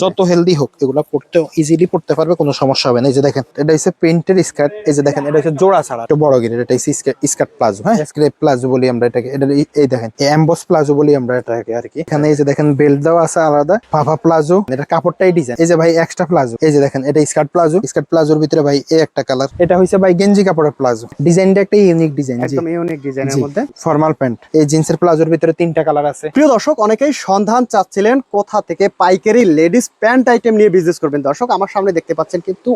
যত হেলদি হোক এগুলা পড়তে ইজিলি পড়তে পারবে, কোনো সমস্যা হবে না। এই যে দেখেন এটা হচ্ছে প্রিন্টের স্কার্ট। এই যে দেখেন এটা হচ্ছে জোড়া ছাড়া, একটু বড় গিরের, এটা হচ্ছে স্কার্ট প্লাজো। হ্যাঁ, স্ক্রেপ প্লাজো বলি আমরা এটাকে। এটা এই দেখেন এমবস প্লাজো বলি আমরা এটাকে আর কি। এখানে এই যে দেখেন বেল্ট দেওয়া আছে আলাদা, ফাফা প্লাজো, এটা কাপড়টাই ডিজাইন। এই যে ভাই এক্সট্রা প্লাজো, এই যে দেখেন এটা স্কার্ট প্লাজো। স্কার্ট প্লাজোর ভিতরে ভাই এই একটা কালার, এটা হচ্ছে ভাই গেঞ্জি কাপড়ের প্লাজো। ডিজাইনটা একটা ইউনিক ডিজাইন, একদম ইউনিক ডিজাইনের মধ্যে ফর্মাল প্যান্ট। এই জিন্সের প্লাজোর ভিতরে তিনটা কালার আছে। প্রিয় দর্শক, অনেকেই সন্ধান চাচ্ছিলেন কোথা থেকে পাইকারি লেডিস প্যান্ট আইটেম নিয়ে বিজনেস করবেন। দর্শক, আমার সামনে দেখতে পাচ্ছেন কিন্তু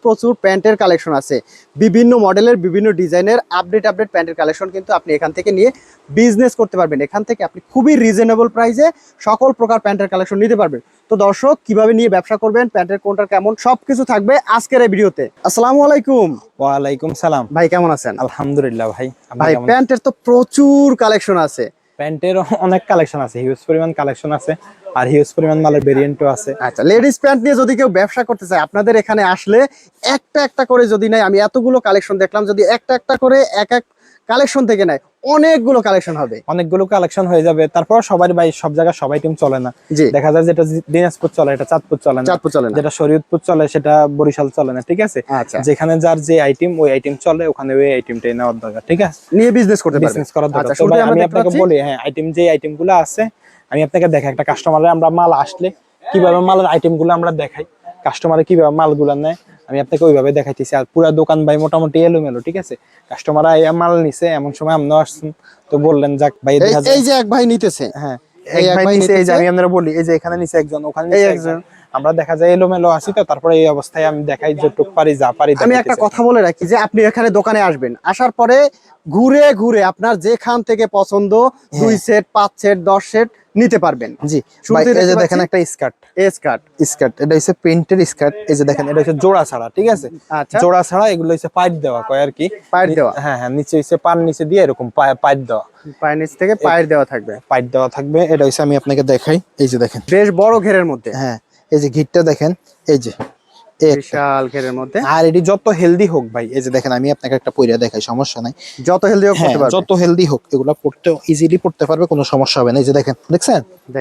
প্রচুর প্যান্টের কালেকশন আছে, বিভিন্ন মডেলের বিভিন্ন ডিজাইনের আপডেট প্যান্টের কালেকশন কিন্তু আপনি এখান থেকে নিয়ে বিজনেস করতে পারবেন। এখান থেকে আপনি খুবই রিজনেবল প্রাইসে সকল প্রকার প্যান্টের কালেকশন নিতে পারবেন। তো দর্শক, কিভাবে নিয়ে ব্যবসা করবেন, প্যান্টের কোনটা কেমন, সবকিছু থাকবে আজকের এই ভিডিওতে। আসসালামু আলাইকুম। ওয়ালাইকুম সালাম ভাই, কেমন আছেন? আলহামদুলিল্লাহ ভাই। ভাই, প্যান্টের তো প্রচুর কালেকশন আছে। প্যান্টের অনেক কালেকশন আছে, হিউজ পরিমাণ কালেকশন আছে, আর হিউজ পরিমাণ মালের ভেরিয়েন্টও আছে। আচ্ছা, লেডিস প্যান্ট নিয়ে যদি কেউ ব্যবসা করতে চায়, আপনাদের এখানে আসলে একটা করে যদি নেয়, আমি এতগুলো কালেকশন দেখলাম, যদি একটা করে এক কালেকশন থেকে নেয়, অনেকগুলো কালেকশন হবে, অনেকগুলো কালেকশন হয়ে যাবে। তারপর সবার ভাই সব জায়গায় সবাই টিম চলে না। দেখা যায় যেটা দিনাজপুর চলে এটা চাঁদপুর চলে না, যেটা শরীয়তপুর চলে সেটা বরিশাল চলে না। ঠিক আছে, যেখানে যার যে আইটেম ওই আইটেম চলে, ওখানে ওই আইটেমটাই নেওয়ার দরকার। ঠিক আছে, নিয়ে বিজনেস করতে পারবেন, বিজনেস করার দরকার। তো ভাই আমি আপনাকে বলি, হ্যাঁ, আইটেম যে আইটেমগুলো আছে আমি আপনাকে দেখাই। একটা কাস্টমারে আমরা মাল আসলে কিভাবে মালের আইটেমগুলো আমরা দেখাই, কাস্টমারে কিভাবে মালগুলো নেয় আমি আপনাকে ওইভাবে দেখাইতেছি। আর পুরো দোকান ভাই মোটামুটি এলোমেলো। ঠিক আছে, কাস্টমার মাল নিছে, এমন সময় আপনি আসছেন তো বললেন যাক ভাই এই যে এক ভাই নিতেছে, হ্যাঁ এক ভাই নিছে। এই যে আমি আপনারা বলি, এই যে এখানে নিছে একজন, ওখানে নিছে একজন, আমরা দেখা যায় এলোমেলো আসি। তো তারপরে এই অবস্থায় আমি দেখাই যেটুক পারি, যা পারি। আমি একটা কথা বলে রাখি যে আপনি এখানে দোকানে আসবেন, আসার পরে ঘুরে আপনার যেখান থেকে পছন্দ 2 সেট 5 সেট 10 সেট নিতে পারবেন। জি ভাই, এই যে দেখেন একটা স্কার্ট, এটা হচ্ছে প্রিন্টের স্কার্ট। এই যে দেখেন এটা হচ্ছে জোড়া ছাড়া। ঠিক আছে, জোড়া ছাড়া, এগুলো হচ্ছে পাইট দেওয়া কয় আর কি, পাইট দেওয়া। হ্যাঁ, নিচে হচ্ছে পার নিচে দিয়ে এরকম পাইট দেওয়া, পায়ের নিচ থেকে পাইট দেওয়া থাকবে, পাইট দেওয়া থাকবে। এটা হচ্ছে আমি আপনাকে দেখাই। এই যে দেখেন বেশ বড় ঘেরের মধ্যে, হ্যাঁ, এই যে ঘিরটা দেখেন, এই যে বিশাল ঘেরের মধ্যে। আর এটি যত হেলদি হোক ভাই, এই যে দেখেন আমি আপনাকে একটা পয়রা দেখাই, সমস্যা নাই, যত হেলদি হোক করতে পারবে, যত হেলদি হোক এগুলা পড়তে ইজিলি পড়তে পারবে, কোনো সমস্যা হবে না। এই যে দেখেন, দেখছেন,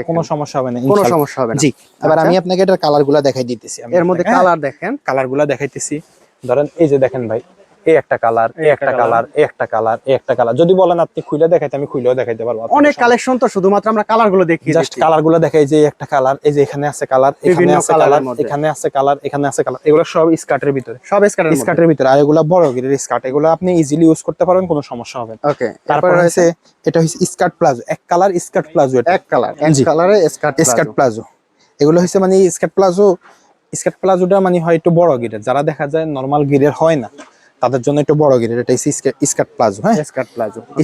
কোনো সমস্যা হবে না, কোনো সমস্যা হবে না। জি, এবার আমি আপনাকে এটার কালারগুলো দেখাই দিতেছি। এর মধ্যে কালার দেখেন, কালারগুলো দেখাইতেছি। ধরেন এই যে দেখেন ভাই, এই একটা কালার, এই একটা কালার, এই একটা কালার, এই একটা কালার। যদি বলেন আপনি খুলে দেখাইতে, আমি খুলেও দেখাইতে পারবো। অনেক কালেকশন, তো শুধুমাত্র আমরা কালারগুলো দেখি, জাস্ট কালারগুলো দেখাই। যে একটা কালার, এই যে এখানে আছে কালার, এখানে আছে কালার, এখানে আছে কালার, এখানে আছে কালার। এগুলো সব স্কার্টের ভিতরে, সব স্কার্টের ভিতরে। আর এগুলো বড় গিরের স্কার্ট, এগুলো আপনি ইজিলি ইউজ করতে পারবেন, কোনো সমস্যা হবে না। ওকে, তারপর হচ্ছে এটা হচ্ছে স্কার্ট প্লাজো, এক কালার স্কার্ট প্লাজো। এটা এক কালারে স্কার্ট প্লাজো। এগুলো হচ্ছে মানে স্কার্ট প্লাজোটা মানে হয় একটু বড় গিরের, যারা দেখা যায় নরমাল গিরের হয় না তাদের জন্য একটু বড় গিরের। এটা স্কার্ট প্লাজো। হ্যাঁ,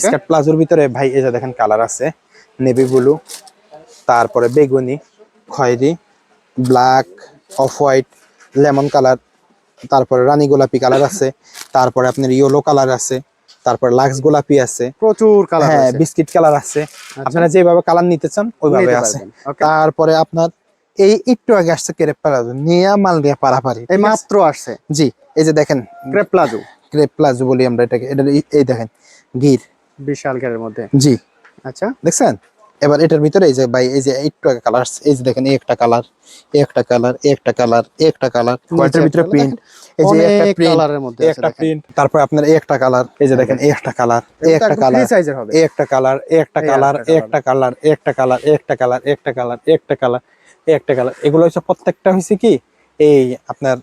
স্কার্ট প্লাজোর ভিতরে ভাই এই যে দেখেন কালার আছে, নেভি ব্লু, তারপরে বেগুনি, খয়েরি, black, off white, lemon colour, তারপরে রানী গোলাপি কালার আছে, তারপরে আপনার ইয়েলো কালার আছে, তারপর লাক্স গোলাপি আছে, প্রচুর কালার, হ্যাঁ, বিস্কিট কালার আছে। আপনারা যেভাবে কালার নিতে চান ওইভাবে আছে। তারপরে আপনার এই একটু আগে আসছে ক্রেপ প্লাজো, নিয়া মাল দিয়ে পারাপারি, এই মাত্র আসছে। জি, এই যে দেখেন ক্রেপ প্লাজো বলি আমরা এটাকে। এটা এই দেখেন গির, বিশাল ঘেরের মধ্যে। জি, আচ্ছা, দেখছেন। এবার এটার ভিতরে এই যে ভাই, এই যে একটু আগে কালার, এই যে দেখেন এই একটা কালার, এই একটা কালার, এই একটা কালার, এই একটা কালার, কয়টার ভিতরে প্রিন্ট, এই যে একটা কালারের মধ্যে একটা প্রিন্ট। তারপর আপনার এই একটা কালার, এই যে দেখেন এই একটা কালার, এই একটা কালার, এই একটা কালার, এই একটা কালার, এই একটা কালার, এই একটা কালার, এই একটা কালার, এই একটা কালার, এই একটা কালার, এই একটা কালার। এগুলো হচ্ছে প্রত্যেকটা হয়েছে কি এই আপনার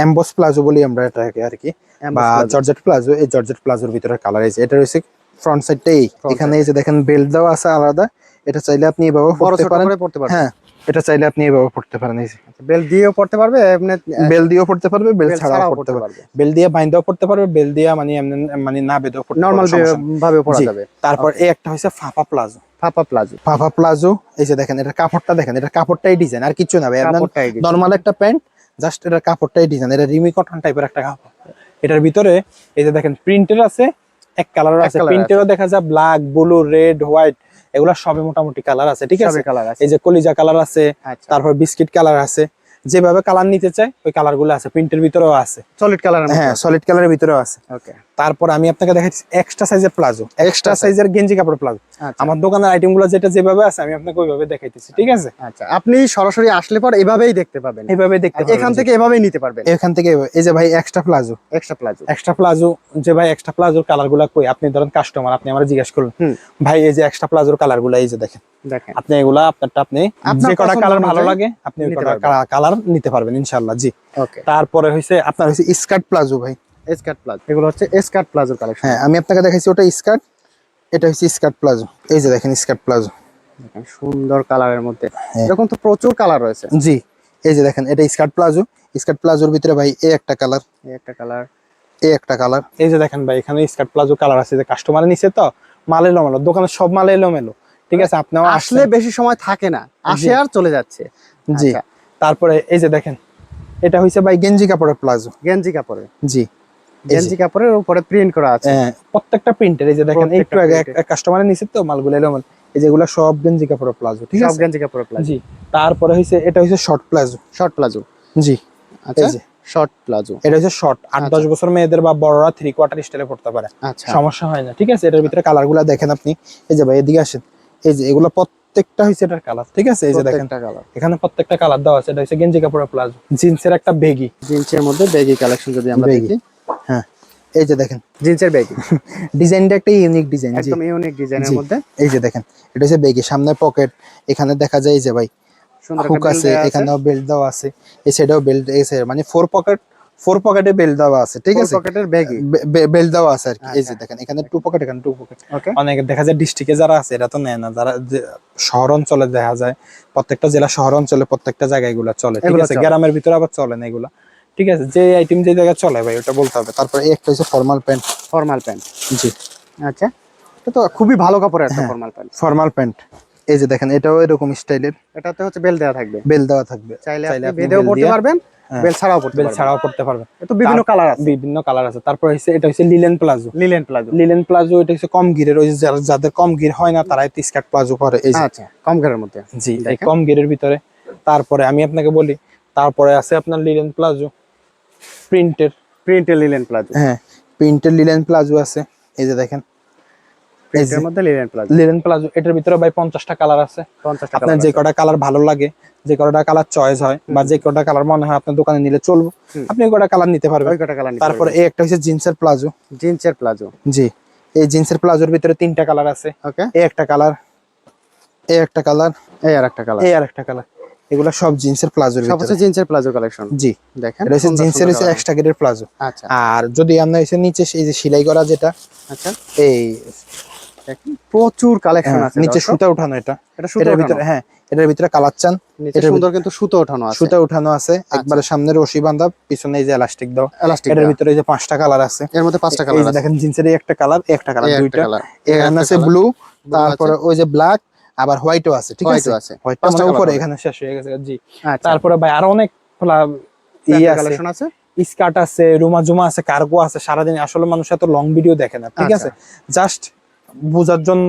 এমবস প্লাজো বলি আমরা এটাকে আর কি, বা জর্জেট প্লাজো। এই জর্জেট প্লাজোর ভিতরে কালার এই যে এটা হচ্ছে ফ্রন্ট সাইডটাই। এখানে এই যে দেখেন বেল্ট দেওয়া আছে আলাদা, এটা চাইলে আপনি এভাবে পড়তে পারেন। হ্যাঁ, এটা চাইলে আপনি এভাবে পড়তে পারেন। এই যে বেল্ট দিয়েও পড়তে পারবে, এমনি বেল দিয়েও পড়তে পারবে, বেল ছাড়াও পড়তে পারবে, বেল দিয়ে বাইন্দাও পড়তে পারবে, বেল দিয়ে মানে মানে না বেঁধেও পড়তে পারবে, নরমাল ভাবে পড়া যাবে। তারপর এই একটা হচ্ছে ফাফা প্লাজো। এই যে দেখেন এটা কাপড়টা দেখেন, এটা কাপড়টাই ডিজাইন, আর কিছু না ভাই। নরমাল একটা প্যান্ট, জাস্ট এটা কাপড়টাই ডিজাইন। এটা রিমি কটন টাইপের একটা কাপড়। এটার ভিতরে এই যে দেখেন প্রিন্টের আছে, এক কালার আছে, প্রিন্টেরও দেখা যায় ব্ল্যাক, ব্লু, রেড, হোয়াইট, এগুলা সবে মোটামুটি কালার আছে। ঠিক আছে, এই যে কলিজা কালার আছে, তারপর বিস্কিট কালার আছে। যেভাবে কালার নিতে চাই ওই কালার গুলো আছে, প্রিন্টের ভিতরেও আছে, সলিড কালার, হ্যাঁ সলিড কালারের ভিতরেও আছে। ওকে, তারপর আমি আপনাকে দেখাচ্ছি এক্সট্রা সাইজের প্লাজো, এক্সট্রা সাইজের গেঞ্জি কাপড় প্লাজো। আচ্ছা। আমার দোকানের আইটেম গুলো যেটা যেভাবে আছে আমি আপনাকে ওইভাবে দেখাইতেছি, ঠিক আছে? আচ্ছা, আপনি সরাসরি আসলে পর এভাবেই দেখতে পাবেন, এইভাবে দেখতে পারবেন, এখান থেকে এভাবেই নিতে পারবেন। এখান থেকে এই যে ভাই extra palazzo, extra palazzo, extra palazzo যে ভাই এক্সট্রা প্লাজোর কালার গুলা কই, আপনি ধরেন কাস্টমার, আপনি আমার জিজ্ঞাসা করলেন ভাই এই যে এক্সট্রা প্লাজোর কালার গুলা এই যে দেখেন, আপনি এগুলা আপনারটা আপনি যে কটা কালার ভালো লাগে আপনি ওই কটা কালার নিতে পারবেন ইনশাআল্লাহ। জি, ওকে। তারপরে হইছে আপনার হইছে স্কার্ট প্লাজো ভাই, স্কার্ট প্লাজো, এগুলো হচ্ছে স্কার্ট প্লাজোর কালেকশন। হ্যাঁ আমি আপনাকে দেখাইছি ওটা স্কার্ট, এটা হচ্ছে স্কার্ট প্লাজো। এই যে দেখেন স্কার্ট প্লাজো, দেখেন সুন্দর কালারের মধ্যে, এরকম তো প্রচুর কালার রয়েছে। জি, এই যে দেখেন এটা স্কার্ট প্লাজো, স্কার্ট প্লাজোর ভিতরে ভাই এই একটা কালার, এই একটা কালার, এই একটা কালার। এই যে দেখেন ভাই এখানে স্কার্ট প্লাজো কালার আছে, যে কাস্টমার নিছে তো মাল এলোমেলো, দোকানে সব মাল এলোমেলো, ঠিক আছে? আপনিও আসলে বেশি সময় থাকে না, আসে আর চলে যাচ্ছে। জি, তারপরে এই যে দেখেন এটা হইছে ভাই গেঞ্জি কাপড়ের প্লাজো, গেঞ্জি কাপড়ে। জি, গেঞ্জি কাপড়ের উপরে প্রিন্ট করা আছে, হ্যাঁ প্রত্যেকটা প্রিন্টের। এই যে দেখেন একটু আগে কাস্টমারে নিছে তো মালগুলো এলোমেলো, এই যেগুলো সব গেঞ্জি কাপড়ের প্লাজো, ঠিক আছে? সব গেঞ্জি কাপড়ের প্লাজো। জি, তারপরে হইছে এটা হইছে শর্ট প্লাজো, শর্ট প্লাজো। জি, আচ্ছা, এই যে শর্ট প্লাজো, এটা হচ্ছে শর্ট, 8-10 বছর মেয়েদের বা বড়রা 3/4 স্টাইলে পড়তে পারে, আচ্ছা সমস্যা হয় না, ঠিক আছে? এটার ভিতরে কালার গুলা দেখেন আপনি, এই যে ভাই এদিকে আসেন, এই যে এগুলো প্রত্যেকটা হইছে এটার কালার, ঠিক আছে? এই যে দেখেন এখানে প্রত্যেকটা কালার দেওয়া আছে। এটা হচ্ছে গেঞ্জি কাপড়ের প্লাজো, জিন্সের একটা বেগি, জিন্সের মধ্যে বেগি কালেকশন যদি আমরা দেখি, হ্যাঁ এই যে দেখেন জিন্সের বেগি ডিজাইনটা একটা ইউনিক ডিজাইন, একদম ইউনিক ডিজাইনের মধ্যে। এই যে দেখেন এটা হচ্ছে বেগি, সামনে পকেট, এখানে দেখা যায় এই যে ভাই সুন্দর হুক আছে, এখানেও বেল্ট দেওয়া আছে, এই সাইডেও বেল্ট, এই সাইড মানে ফোর পকেটে বেল্ট দেওয়া আছে, ঠিক আছে? পকেটের বেগি বেল্ট দেওয়া আছে আর কি। এই যে দেখেন এখানে 2 পকেট, এখানে 2 পকেট। অনেকে দেখা যায় ডিস্ট্রিক্টে যারা আছে এরা তো নেয় না, যারা শহর অঞ্চলে দেখা যায়, প্রত্যেকটা জেলা শহর অঞ্চলে প্রত্যেকটা জায়গায় এগুলো চলে, ঠিক আছে? গ্রামের ভিতরে আবার চলে না এগুলা, ঠিক আছে? যে আইটেম যে জায়গায় চলে ভাই ওটা বলতে হবে। তারপরে একটা হচ্ছে ফর্মাল প্যান্ট, ফর্মাল প্যান্ট, জি, আচ্ছা এটা তো খুবই ভালো কাপড়ের একটা ফর্মাল প্যান্ট। ফর্মাল প্যান্ট এই যে দেখেন এটাও এরকম স্টাইলের, এটাতে হচ্ছে বেল দেওয়া থাকবে, বেল দেওয়া থাকবে, চাইলে আপনি বেদেও পড়তে পারবেন, বেল ছাড়াও পড়তে পারবেন। এটা বিভিন্ন কালার আছে, বিভিন্ন কালার আছে। তারপর হচ্ছে এটা হচ্ছে linen palazzo, linen palazzo, linen palazzo এটা হচ্ছে কম গিরের, ওই যে যাদের কম গির হয় না তারাই তো স্কার্ট প্লাজো পরে, এই যে আচ্ছা কম গিরের মধ্যে, জি এই কম গিরের ভিতরে। তারপরে আমি আপনাকে বলি, তারপরে আছে আপনার লিলেন প্লাজো প্রিন্টের লিলেন প্লাজো, হ্যাঁ প্রিন্টের লিলেন প্লাজো আছে, এই যে দেখেন প্রিন্টের মধ্যে লিলেন প্লাজো। এটার ভিতরে ভাই 50টা কালার আছে, 50টা আপনার যে কটা কালার ভালো লাগে, যে কটা কালার চয়েস হয় বা যে কটা কালার মনে হয় আপনার দোকানে নিলে চলবে, আপনি ওই কটা কালার নিতে পারবেন। তারপরে এই একটা হচ্ছে জিন্সের প্লাজো, জি এই জিন্সের প্লাজোর ভিতরে 3টা কালার আছে, ওকে? এই একটা কালার, এই একটা কালার, এই আরেকটা কালার, এই আরেকটা কালার, এগুলা সব জিন্সের প্লাজোর ভিতরে, সব হচ্ছে জিন্সের প্লাজো কালেকশন। জি দেখেন এটা হচ্ছে জিন্সের হচ্ছে এক্সট্রা গ্রেডের প্লাজো। আচ্ছা, আর যদি আমরা এসে নিচে এই যে সেলাই করা যেটা, আচ্ছা এই প্রচুর কালেকশন আছে, নিচে সুতা উঠানো, এটার ভিতরে, হ্যাঁ এটার ভিতরে কালার চান, এটা সুন্দর কিন্তু সুতা উঠানো আছে, সুতা উঠানো আছে, একবারে সামনে রশি বাঁধা, পিছনে এই যে এলাস্টিক দাও, এটার ভিতরে এই যে 5টা কালার আছে, এর মধ্যে 5টা কালার আছে। দেখেন জিন্সের একটা কালার, একটা কালার, দুইটা, এখানে আছে ব্লু, তারপরে ওই যে ব্ল্যাক, আবার হোয়াইটও আছে, ঠিক আছে? হোয়াইটটা মানে উপরে এখানে শেষ হয়ে গেছে, জি। তারপরে ভাই আরো অনেক কালেকশন আছে, স্কার্ট আছে, রুমা জুমা আছে, কার্গো আছে। সারাদিন আসলে মানুষ এত লং ভিডিও দেখে না, ঠিক আছে? জাস্ট বোঝার জন্য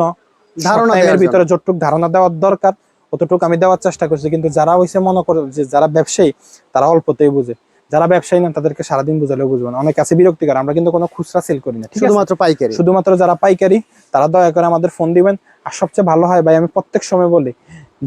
ধারণার ভিতরে যতটুকু ধারণা দেওয়ার দরকার অতটুকু আমি দেওয়ার চেষ্টা করছি। কিন্তু যারা হইছে মনে করে যে যারা ব্যবসায়ী তারা অল্পতেই বুঝে, যারা ব্যবসায়ী না তাদেরকে সারাদিন বুঝালেও বুঝবে না, অনেক আছে বিরক্তিকর। আমরা কিন্তু কোনো খুচরা সেল করি না, শুধুমাত্র পাইকারি, শুধুমাত্র যারা পাইকারি তারা দয়া করে আমাদের ফোন দিবেন। আর সবচেয়ে ভালো হয় ভাই, আমি প্রত্যেক সময় বলি,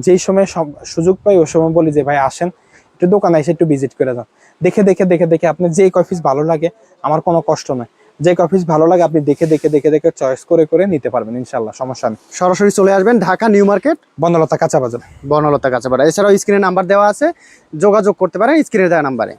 যেই সময় সুযোগ পাই ওই সময় বলি যে ভাই আসেন একটু দোকানে এসে একটু ভিজিট করে যান, দেখে দেখে দেখে দেখে আপনি যে কফিস ভালো লাগে, আমার কোনো কষ্ট নয়, যে কফিস ভালো লাগে আপনি দেখে দেখে দেখে দেখে চয়েস করে করে নিতে পারবেন ইনশাল্লাহ, সমস্যা নেই। সরাসরি চলে আসবেন ঢাকা নিউ মার্কেট, বনলতা কাঁচা বাজার। এছাড়াও স্ক্রিনে নাম্বার দেওয়া আছে, যোগাযোগ করতে পারেন স্ক্রিনে দেওয়া নাম্বারে।